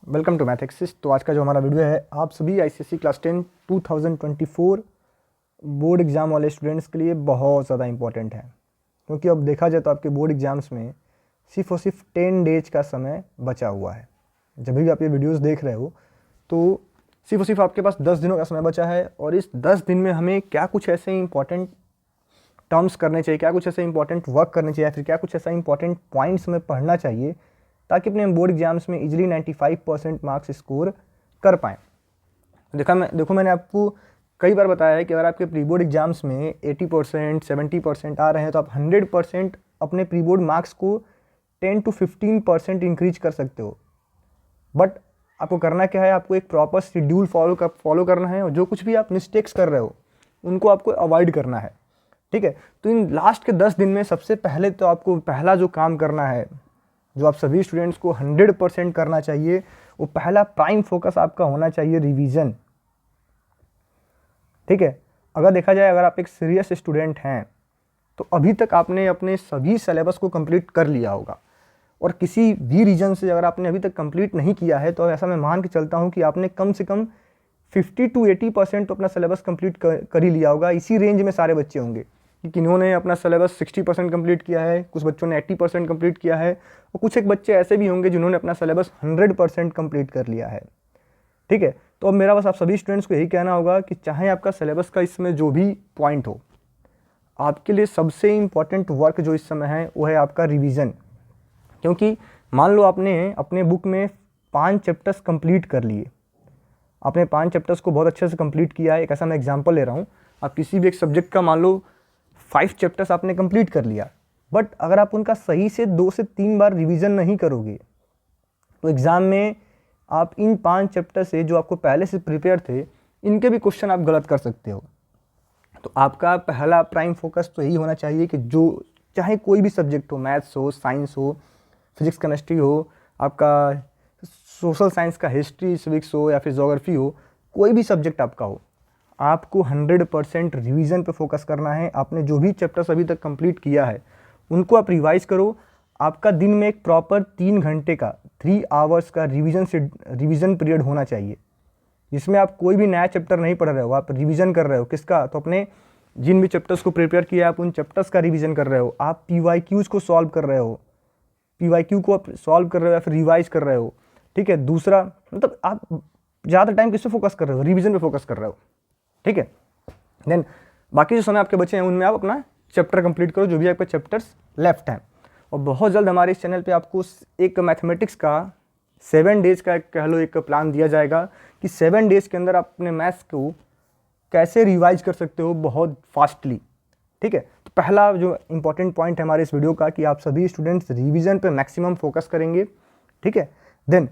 Welcome to math axis. तो आज का जो हमारा वीडियो है, आप सभी आईसीएसई क्लास 10 2024 बोर्ड एग्ज़ाम वाले स्टूडेंट्स के लिए बहुत ज़्यादा इंपॉर्टेंट है, क्योंकि अब देखा जाए तो आपके बोर्ड एग्ज़ाम्स में सिर्फ और सिर्फ 10 डेज का समय बचा हुआ है। जब भी आप ये वीडियोज़ देख रहे हो तो सिर्फ और सिर्फ आपके पास 10 दिनों का समय बचा है, और इस 10 दिन में हमें क्या कुछ ऐसे इंपॉर्टेंट टर्म्स करने चाहिए, क्या कुछ ऐसे इंपॉर्टेंट वर्क करने चाहिए, या फिर क्या कुछ ऐसा इंपॉर्टेंट पॉइंट्स हमें पढ़ना चाहिए ताकि अपने बोर्ड एग्जाम्स में इजीली 95% मार्क्स स्कोर कर पाएँ। देखो मैंने आपको कई बार बताया है कि अगर आपके प्री बोर्ड एग्जाम्स में 80% 70% आ रहे हैं तो आप 100% अपने प्री बोर्ड मार्क्स को 10 to 15% इंक्रीज कर सकते हो। बट आपको करना क्या है, आपको एक प्रॉपर शेड्यूल फॉलो करना है, और जो कुछ भी आप मिस्टेक्स कर रहे हो उनको आपको अवॉइड करना है। ठीक है, तो इन लास्ट के 10 दिन में सबसे पहले तो आपको पहला जो काम करना है, जो आप सभी स्टूडेंट्स को 100% करना चाहिए, वो पहला प्राइम फोकस आपका होना चाहिए रिवीजन। ठीक है, अगर देखा जाए, अगर आप एक सीरियस स्टूडेंट हैं तो अभी तक आपने अपने सभी सिलेबस को कंप्लीट कर लिया होगा, और किसी भी रीजन से अगर आपने अभी तक कंप्लीट नहीं किया है तो ऐसा मैं मान के चलता हूं कि आपने कम से कम 50 to 80% तो अपना सिलेबस कंप्लीट कर ही लिया होगा। इसी रेंज में सारे बच्चे होंगे कि किन्होंने अपना सिलेबस 60% कंप्लीट किया है, कुछ बच्चों ने 80% कंप्लीट किया है, और कुछ एक बच्चे ऐसे भी होंगे जिन्होंने अपना सिलेबस 100% कंप्लीट कर लिया है। ठीक है, तो अब मेरा बस आप सभी स्टूडेंट्स को यही कहना होगा कि चाहे आपका सिलेबस का इसमें जो भी पॉइंट हो, आपके लिए सबसे इंपॉर्टेंट वर्क जो इस समय है वो है आपका रिवीजन। क्योंकि मान लो आपने अपने बुक में 5 चैप्टर्स कंप्लीट कर लिए, आपने 5 चैप्टर्स को बहुत अच्छे से कंप्लीट किया है। एक ऐसा मैं एग्जांपल ले रहा हूँ, आप किसी भी एक सब्जेक्ट का मान लो 5 चैप्टर्स आपने कंप्लीट कर लिया, बट अगर आप उनका सही से 2 से 3 बार रिवीजन नहीं करोगे तो एग्ज़ाम में आप इन 5 चैप्टर से जो आपको पहले से प्रिपेयर थे, इनके भी क्वेश्चन आप गलत कर सकते हो। तो आपका पहला प्राइम फोकस तो यही होना चाहिए कि जो चाहे कोई भी सब्जेक्ट हो, मैथ्स हो, साइंस हो, फिजिक्स केमिस्ट्री हो, आपका सोशल साइंस का हिस्ट्री सिविक्स हो, या फिर ज्योग्राफी हो, कोई भी सब्जेक्ट आपका हो, आपको 100% रिवीजन पे फोकस करना है। आपने जो भी चैप्टर्स अभी तक कंप्लीट किया है उनको आप रिवाइज करो। आपका दिन में एक प्रॉपर 3 घंटे का 3 आवर्स का रिवीजन पीरियड होना चाहिए, जिसमें आप कोई भी नया चैप्टर नहीं पढ़ रहे हो, आप रिवीजन कर रहे हो। किसका? तो अपने जिन भी चैप्टर्स को प्रिपेयर किया आप उन चैप्टर्स का रिवीजन कर रहे हो, आप PYQs को सॉल्व कर रहे हो, PYQ को आप सॉल्व कर रहे हो या फिर रिवाइज कर रहे हो। ठीक है, दूसरा मतलब आप ज़्यादा टाइम किस पे फोकस कर रहे हो? रिवीजन पे फोकस कर रहे हो। ठीक है, देन बाकी जो समय आपके बचे हैं उनमें आप अपना चैप्टर कंप्लीट करो, जो भी आपके चैप्टर्स लेफ्ट हैं। और बहुत जल्द हमारे इस चैनल पे आपको एक मैथमेटिक्स का 7 डेज का कह लो एक प्लान दिया जाएगा कि 7 डेज के अंदर आप अपने मैथ्स को कैसे रिवाइज कर सकते हो बहुत फास्टली। ठीक है, तो पहला जो इंपॉर्टेंट पॉइंट है हमारे इस वीडियो का कि आप सभी स्टूडेंट्स रिवीजन पे मैक्सिमम फोकस करेंगे। ठीक है, देन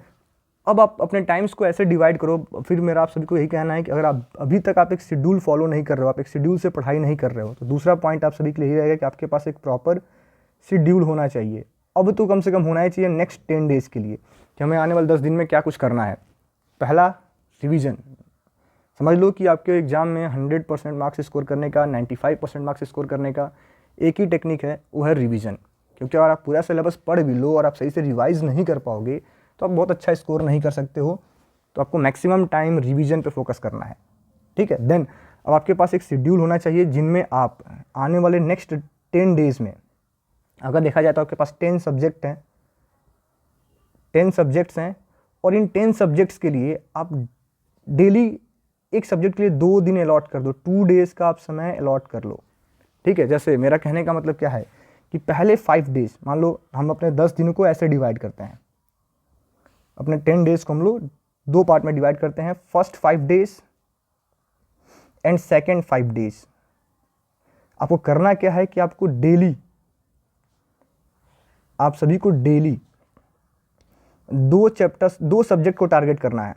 अब आप अपने टाइम्स को ऐसे डिवाइड करो। फिर मेरा आप सभी को यही कहना है कि अगर आप अभी तक आप एक शेड्यूल फॉलो नहीं कर रहे हो, आप एक शेड्यूल से पढ़ाई नहीं कर रहे हो, तो दूसरा पॉइंट आप सभी के लिए यही रहेगा कि आपके पास एक प्रॉपर शेड्यूल होना चाहिए। अब तो कम से कम होना ही चाहिए नेक्स्ट 10 डेज़ के लिए कि हमें आने वाले 10 दिन में क्या कुछ करना है। पहला, रिवीजन। समझ लो कि आपके एग्जाम में 100% मार्क्स स्कोर करने का, 95% मार्क्स स्कोर करने का एक ही टेक्निक है, वो है रिवीजन। क्योंकि अगर आप पूरा सिलेबस पढ़ भी लो और आप सही से रिवाइज नहीं कर पाओगे तो आप बहुत अच्छा स्कोर नहीं कर सकते हो। तो आपको मैक्सिमम टाइम रिवीजन पे फोकस करना है। ठीक है, देन अब आपके पास एक शेड्यूल होना चाहिए जिनमें आप आने वाले नेक्स्ट 10 डेज़ में, अगर देखा जाए तो आपके पास 10 सब्जेक्ट हैं, 10 सब्जेक्ट्स हैं, और इन 10 सब्जेक्ट्स के लिए आप डेली एक सब्जेक्ट के लिए 2 दिन अलॉट कर दो, 2 डेज़ का आप समय अलॉट कर लो। ठीक है, जैसे मेरा कहने का मतलब क्या है कि पहले 5 डेज़, मान लो हम अपने 10 दिनों को ऐसे डिवाइड करते हैं, अपने 10 डेज़ को हम लोग 2 पार्ट में डिवाइड करते हैं, first 5 days and second 5 days. आपको करना क्या है कि आपको डेली, आप सभी को डेली 2 चैप्टर्स, 2 सब्जेक्ट को टारगेट करना है।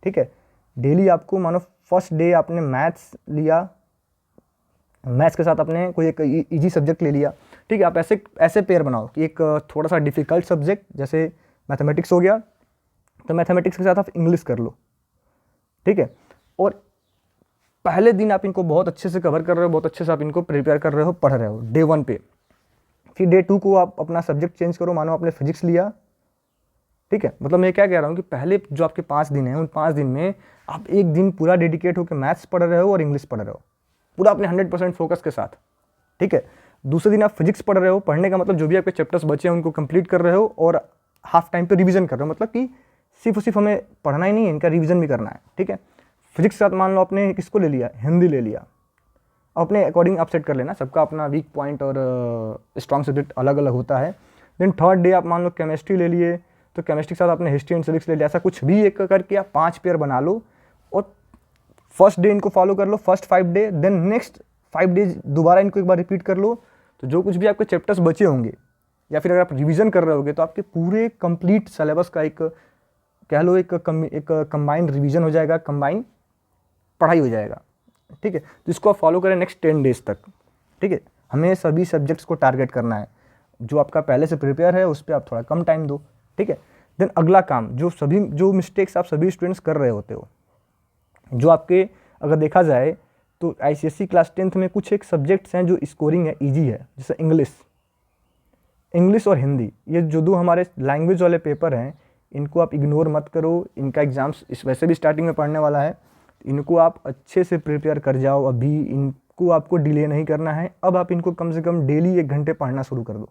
ठीक है, डेली आपको, मानो फर्स्ट डे आपने मैथ्स लिया, मैथ्स के साथ आपने कोई एक इजी सब्जेक्ट ले लिया। ठीक है, आप ऐसे पेयर बनाओ कि एक थोड़ा सा डिफिकल्ट सब्जेक्ट जैसे मैथमेटिक्स हो गया, तो मैथमेटिक्स के साथ आप इंग्लिश कर लो। ठीक है, और पहले दिन आप इनको बहुत अच्छे से कवर कर रहे हो, बहुत अच्छे से आप इनको प्रिपेयर कर रहे हो, पढ़ रहे हो डे 1 पे। फिर डे 2 को आप अपना सब्जेक्ट चेंज करो, मानो आपने फिजिक्स लिया, ठीक है, मतलब मैं क्या कह रहा हूँ कि पहले जो आपके 5 दिन हैं उन 5 दिन में आप एक दिन पूरा डेडिकेट होकर मैथ्स पढ़ रहे हो और इंग्लिश पढ़ रहे हो पूरा अपने 100% फोकस के साथ। ठीक है, दूसरे दिन आप फिजिक्स पढ़ रहे हो, पढ़ने का मतलब जो भी आपके चैप्टर्स बचे हैं उनको कंप्लीट कर रहे हो और हाफ टाइम पे रिवीजन कर रहे हो, मतलब कि सिर्फ और सिर्फ हमें पढ़ना ही नहीं है, इनका रिवीजन भी करना है। ठीक है, फिजिक्स के साथ मान लो आपने किसको ले लिया, हिंदी ले लिया, अपने अकॉर्डिंग आप सेट कर लेना, सबका अपना वीक पॉइंट और स्ट्रॉन्ग सब्जेक्ट अलग अलग होता है। देन थर्ड डे आप मान लो केमिस्ट्री ले लिए, तो केमिस्ट्री के साथ आपने हिस्ट्री एंड सिविक्स ले लिया, ऐसा कुछ भी एक करके आप 5 पेयर बना लो और फर्स्ट डे इनको फॉलो कर लो, first 5 day, then next 5 days दोबारा इनको एक बार रिपीट कर लो। तो जो कुछ भी आपके चैप्टर्स बचे होंगे या फिर अगर आप रिवीजन कर रहे होगे तो आपके पूरे कंप्लीट सिलेबस का एक कह लो एक कंबाइंड रिवीजन हो जाएगा, कंबाइंड पढ़ाई हो जाएगा। ठीक है, तो इसको आप फॉलो करें नेक्स्ट 10 डेज तक। ठीक है, हमें सभी सब्जेक्ट्स को टारगेट करना है, जो आपका पहले से प्रिपेयर है उस पर आप थोड़ा कम टाइम दो। ठीक है, देन अगला काम जो मिस्टेक्स आप सभी स्टूडेंट्स कर रहे होते हो, जो आपके अगर देखा जाए तो ICSE क्लास 10th में कुछ एक सब्जेक्ट्स हैं जो स्कोरिंग है ईजी है, जैसे इंग्लिश और हिंदी, ये जो दो हमारे लैंग्वेज वाले पेपर हैं इनको आप इग्नोर मत करो। इनका एग्जाम्स इस वैसे भी स्टार्टिंग में पढ़ने वाला है, इनको आप अच्छे से प्रिपेयर कर जाओ, अभी इनको आपको डिले नहीं करना है। अब आप इनको कम से कम डेली 1 घंटे पढ़ना शुरू कर दो।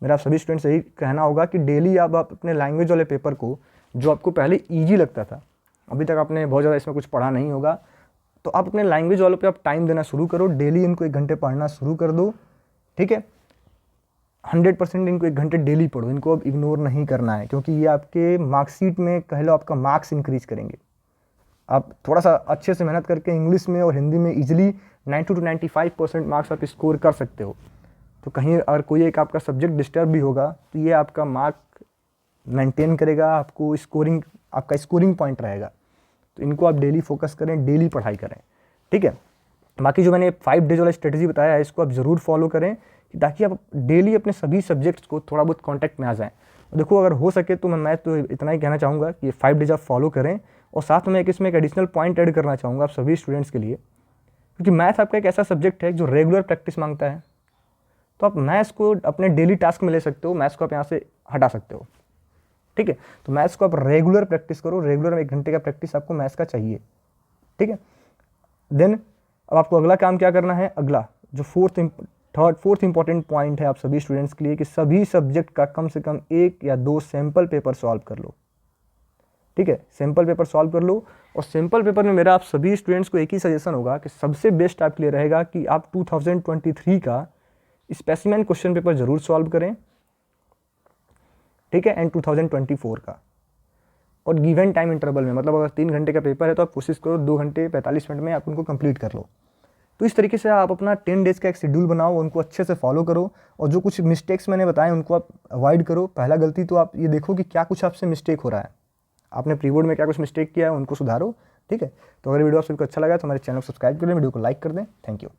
मेरा सभी स्टूडेंट्स यही कहना होगा कि डेली आप अपने लैंग्वेज वाले पेपर को, जो आपको पहले ईजी लगता था, अभी तक आपने बहुत ज़्यादा इसमें कुछ पढ़ा नहीं होगा, तो आप अपने लैंग्वेज वालों पे आप टाइम देना शुरू करो, डेली इनको 1 घंटे पढ़ना शुरू कर दो। ठीक है, 100% इनको 1 घंटे डेली पढ़ो, इनको अब इग्नोर नहीं करना है, क्योंकि ये आपके मार्कशीट में कह लो आपका मार्क्स इंक्रीज करेंगे। आप थोड़ा सा अच्छे से मेहनत करके इंग्लिश में और हिंदी में इजीली 90 to 95% मार्क्स आप स्कोर कर सकते हो। तो कहीं अगर कोई एक आपका सब्जेक्ट डिस्टर्ब भी होगा तो ये आपका मार्क मेंटेन करेगा, आपको आपका स्कोरिंग पॉइंट रहेगा। तो इनको आप डेली फोकस करें, डेली पढ़ाई करें। ठीक है, बाकी जो मैंने 5 डेज वाला स्ट्रेटजी बताया है इसको आप ज़रूर फॉलो करें, ताकि आप डेली अपने सभी सब्जेक्ट्स को थोड़ा बहुत कांटेक्ट में आ जाएं। देखो अगर हो सके तो मैं तो इतना ही कहना चाहूँगा कि 5 डेज आप फॉलो करें, और साथ में इसमें एक एडिशनल पॉइंट ऐड करना चाहूँगा आप सभी स्टूडेंट्स के लिए, क्योंकि मैथ आपका एक ऐसा सब्जेक्ट है जो रेगुलर प्रैक्टिस मांगता है। तो आप मैथ्स को अपने डेली टास्क में ले सकते हो, मैथ्स को आप यहाँ से हटा सकते हो। ठीक है, तो मैथ्स को आप रेगुलर प्रैक्टिस करो, रेगुलर 1 घंटे का प्रैक्टिस आपको मैथ्स का चाहिए। ठीक है, देन अब आपको अगला काम क्या करना है, अगला जो फोर्थ इंपॉर्टेंट पॉइंट है आप सभी स्टूडेंट्स के लिए, कि सभी सब्जेक्ट का कम से कम 1 या 2 सैम्पल पेपर सॉल्व कर लो। ठीक है, सैम्पल पेपर सॉल्व कर लो, और सैम्पल पेपर में मेरा आप सभी स्टूडेंट्स को एक ही सजेशन होगा कि सबसे बेस्ट आपके लिए रहेगा कि आप 2023 का स्पेसिमेन क्वेश्चन पेपर जरूर सॉल्व करें। ठीक है, एंड 2024 का, और गिवन टाइम इंटरवल में, मतलब अगर 3 घंटे का पेपर है तो आप कोशिश करो 2 घंटे 45 मिनट में आप उनको कंप्लीट कर लो। तो इस तरीके से आप अपना 10 डेज़ का एक शेड्यूल बनाओ, उनको अच्छे से फॉलो करो, और जो कुछ मिस्टेक्स मैंने बताए उनको आप अवॉइड करो। पहला गलती तो आप ये देखो कि क्या कुछ आपसे मिस्टेक हो रहा है, आपने प्री बोर्ड में क्या कुछ मिस्टेक किया है उनको सुधारो। ठीक है, तो अगर वीडियो आपको अच्छा लगा तो हमारे चैनल को सब्सक्राइब कर लें, वीडियो को लाइक कर दें। Thank you.